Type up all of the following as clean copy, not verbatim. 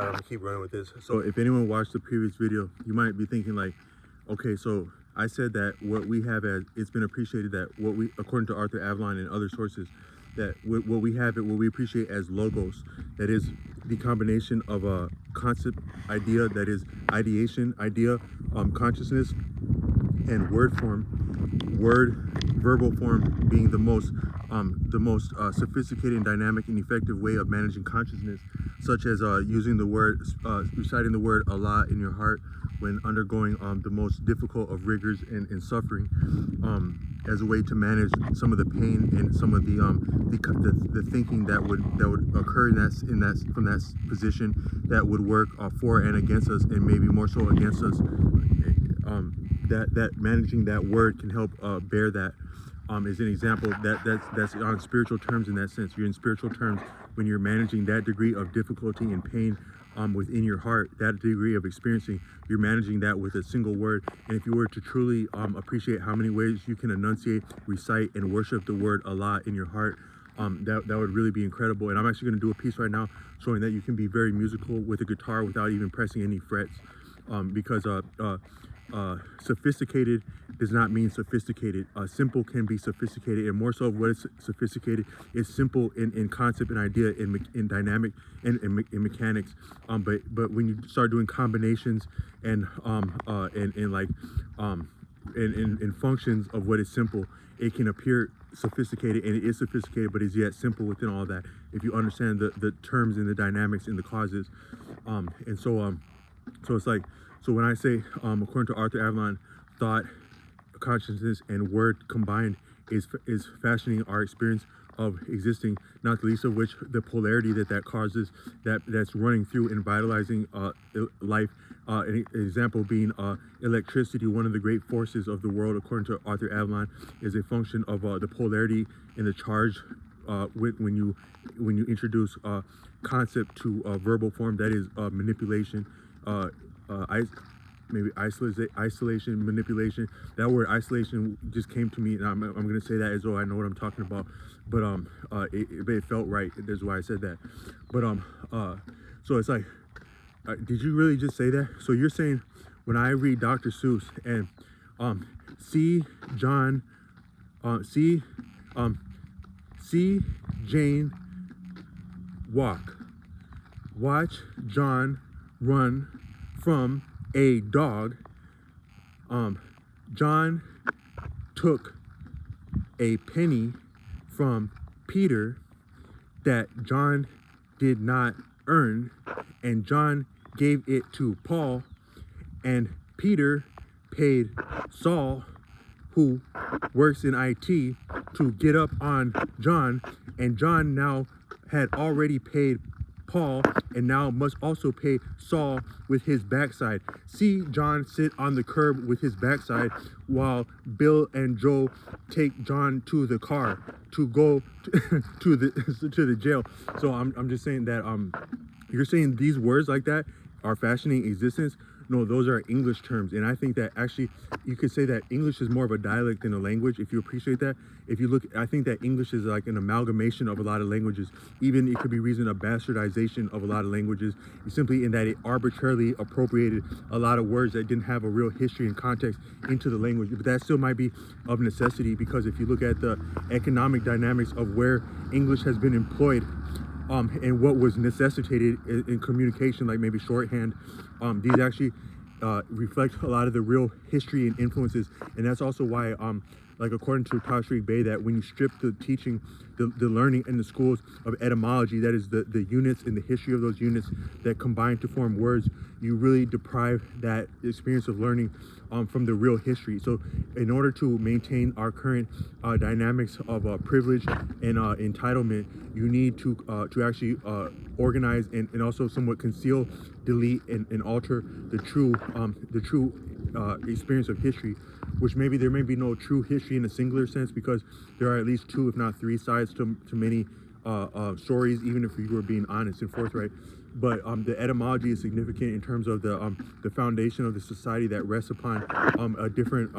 right, I'm gonna keep running with this. So if anyone watched the previous video, you might be thinking like, okay, so I said that what we have as, it's been appreciated that what we, according to Arthur Avalon and other sources, that what we have, what we appreciate as logos, that is the combination of a concept, idea, that is ideation, idea, consciousness, and word form. Verbal form being the most sophisticated and dynamic and effective way of managing consciousness, such as using the word, reciting the word Allah in your heart when undergoing the most difficult of rigors and suffering, as a way to manage some of the pain and some of the thinking that would occur from that position, that would work for and against us, and maybe more so against us. That managing that word can help bear that. Is an example that's on spiritual terms. In that sense, you're in spiritual terms when you're managing that degree of difficulty and pain within your heart, that degree of experiencing, you're managing that with a single word. And if you were to truly appreciate how many ways you can enunciate, recite, and worship the word Allah in your heart, that would really be incredible. And I'm actually going to do a piece right now showing that you can be very musical with a guitar without even pressing any frets, because sophisticated does not mean sophisticated. Simple can be sophisticated, and more so what is sophisticated is simple in concept and idea, in dynamic and in mechanics. But when you start doing combinations and functions of what is simple, it can appear sophisticated, and it is sophisticated, but is yet simple within all that, if you understand the terms and the dynamics and the causes. So it's like, so when I say, according to Arthur Avalon, thought, consciousness, and word combined is fashioning our experience of existing, not the least of which the polarity that causes, that's running through and vitalizing life. An example being electricity, one of the great forces of the world, according to Arthur Avalon, is a function of the polarity and the charge when you introduce concept to verbal form, that is manipulation. Maybe isolation, manipulation. That word isolation just came to me, and I'm going to say that as though I know what I'm talking about, but it felt right. That's why I said that. But so it's like, did you really just say that? So you're saying when I read Dr. Seuss and see Jane walk, watch John run from a dog. John took a penny from Peter that John did not earn, and John gave it to Paul, and Peter paid Saul, who works in IT, to get up on John, and John now had already paid Paul, and now must also pay Saul with his backside. See John sit on the curb with his backside while Bill and Joe take John to the car to go to the jail. So I'm just saying that you're saying these words like that are fashioning existence. No, those are English terms, and I think that actually you could say that English is more of a dialect than a language, if you appreciate that. If you look, I think that English is like an amalgamation of a lot of languages. Even it could be reason a bastardization of a lot of languages, simply in that it arbitrarily appropriated a lot of words that didn't have a real history and context into the language. But that still might be of necessity, because if you look at the economic dynamics of where English has been employed, and what was necessitated in communication, like maybe shorthand, these actually reflect a lot of the real history and influences. And that's also why, like according to Tashriq Bey, that when you strip the teaching, the learning in the schools of etymology, that is the units and the history of those units that combine to form words, you really deprive that experience of learning from the real history. So in order to maintain our current dynamics of privilege and entitlement, you need to actually organize and also somewhat conceal, delete, and alter the true experience of history, which maybe there may be no true history in a singular sense, because there are at least two, if not three sides to many stories, even if you were being honest and forthright. But the etymology is significant in terms of the foundation of the society that rests upon a different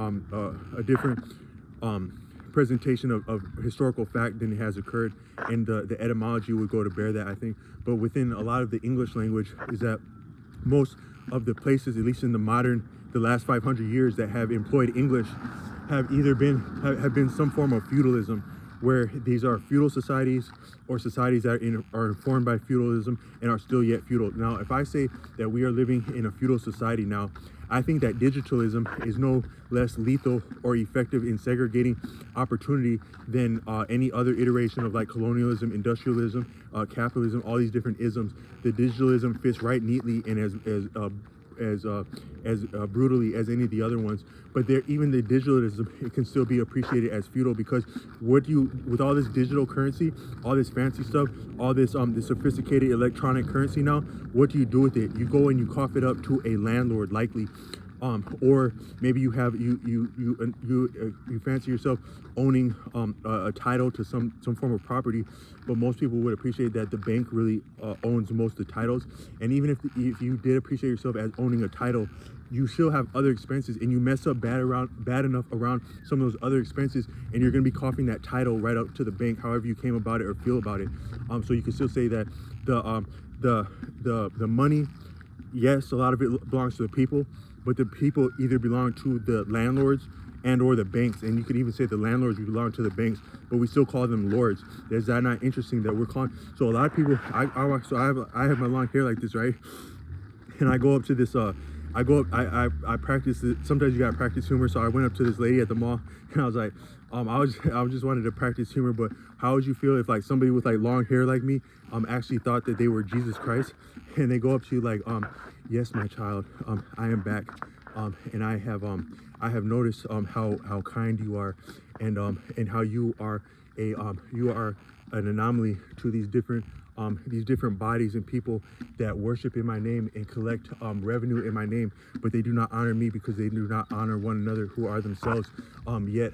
presentation of historical fact than it has occurred, and the etymology would go to bear that, I think. But within a lot of the English language is that most of the places, at least in the last 500 years, that have employed English have either been some form of feudalism, where these are feudal societies or societies that are informed by feudalism and are still yet feudal. Now, if I say that we are living in a feudal society now, I think that digitalism is no less lethal or effective in segregating opportunity than any other iteration of like colonialism, industrialism, capitalism, all these different isms. The digitalism fits right neatly and as brutally as any of the other ones. But even the digitalism, it can still be appreciated as feudal, because with all this digital currency, all this fancy stuff, all this this sophisticated electronic currency now, what do you do with it? You go and you cough it up to a landlord, likely. Or maybe you fancy yourself owning a title to some form of property, but most people would appreciate that the bank really owns most of the titles. And even if you did appreciate yourself as owning a title, you still have other expenses, and you mess up bad enough around some of those other expenses, and you're going to be coughing that title right up to the bank, however you came about it or feel about it. So you can still say that the money, yes, a lot of it belongs to the people, but the people either belong to the landlords and or the banks. And you could even say the landlords belong to the banks, but we still call them lords. Is that not interesting that we're calling? So a lot of people, I have my long hair like this, right? And I go up to this, I practice it. Sometimes you gotta practice humor. So I went up to this lady at the mall, and I was like, I just wanted to practice humor, but how would you feel if like somebody with like long hair like me actually thought that they were Jesus Christ, and they go up to you like, yes, my child, I am back, and I have noticed how kind you are, and how you are an anomaly to these different bodies and people that worship in my name and collect revenue in my name, but they do not honor me because they do not honor one another who are themselves. Yet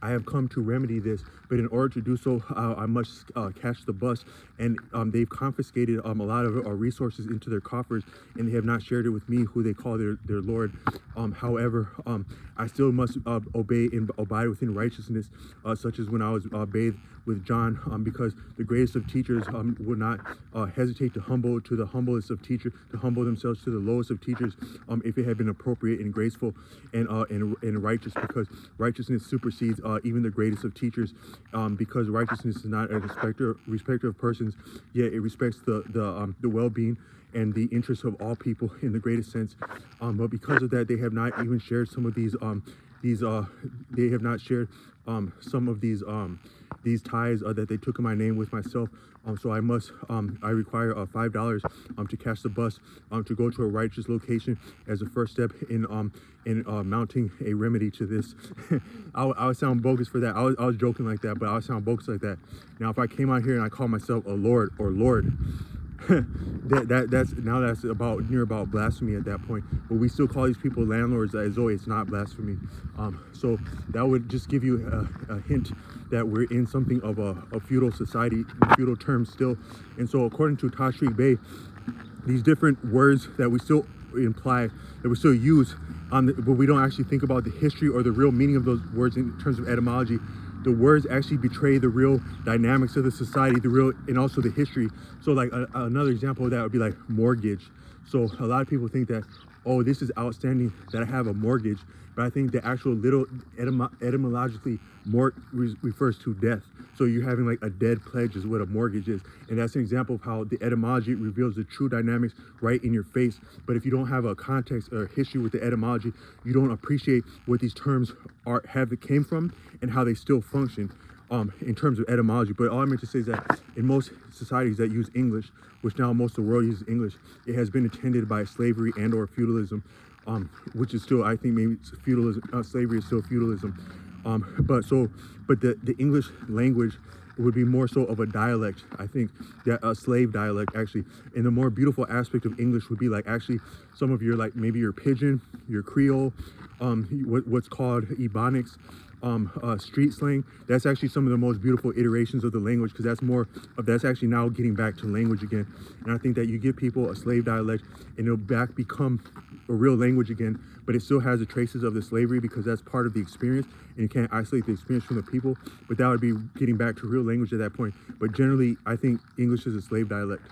I have come to remedy this, but in order to do so, I must catch the bus, and they've confiscated a lot of our resources into their coffers, and they have not shared it with me, who they call their Lord. However, I still must obey and abide within righteousness, such as when I was bathed with John, because the greatest of teachers would not hesitate to humble to the humblest of teachers, to humble themselves to the lowest of teachers, if it had been appropriate and graceful and righteous, because righteousness supersedes even the greatest of teachers, because righteousness is not a respecter of persons, yet it respects the well-being and the interests of all people in the greatest sense. But because of that, they have not even shared some of these they have not shared some of these ties that they took in my name with myself. So I require $5 to catch the bus to go to a righteous location as a first step in mounting a remedy to this. I would sound bogus for that. I was joking like that, but I would sound bogus like that. Now, if I came out here and I call myself a Lord or Lord, that's about blasphemy at that point. But we still call these people landlords as though it's not blasphemy. So that would just give you a hint that we're in something of a feudal society, feudal terms still. And so according to Tashriq Bey, these different words that we still imply, that we still use, but we don't actually think about the history or the real meaning of those words in terms of etymology. The words actually betray the real dynamics of the society, and also the history. So like another example of that would be like mortgage. So a lot of people think that, oh, this is outstanding that I have a mortgage, but I think the actual etymologically refers to death. So you're having like a dead pledge is what a mortgage is. And that's an example of how the etymology reveals the true dynamics right in your face. But if you don't have a context or history with the etymology, you don't appreciate what these terms came from and how they still function in terms of etymology. But all I meant to say is that in most societies that use English, which now most of the world uses English, it has been attended by slavery and or feudalism, which is still, I think maybe feudalism, slavery is still feudalism. But the English language would be more so of a dialect, I think, that a slave dialect actually. And the more beautiful aspect of English would be like actually some of your, like maybe your Pidgin, your Creole, what's called Ebonics, street slang. That's actually some of the most beautiful iterations of the language, because that's actually now getting back to language again. And I think that you give people a slave dialect and it'll become a real language again, but it still has the traces of the slavery because that's part of the experience, and you can't isolate the experience from the people. But that would be getting back to real language at that point. But generally, I think English is a slave dialect.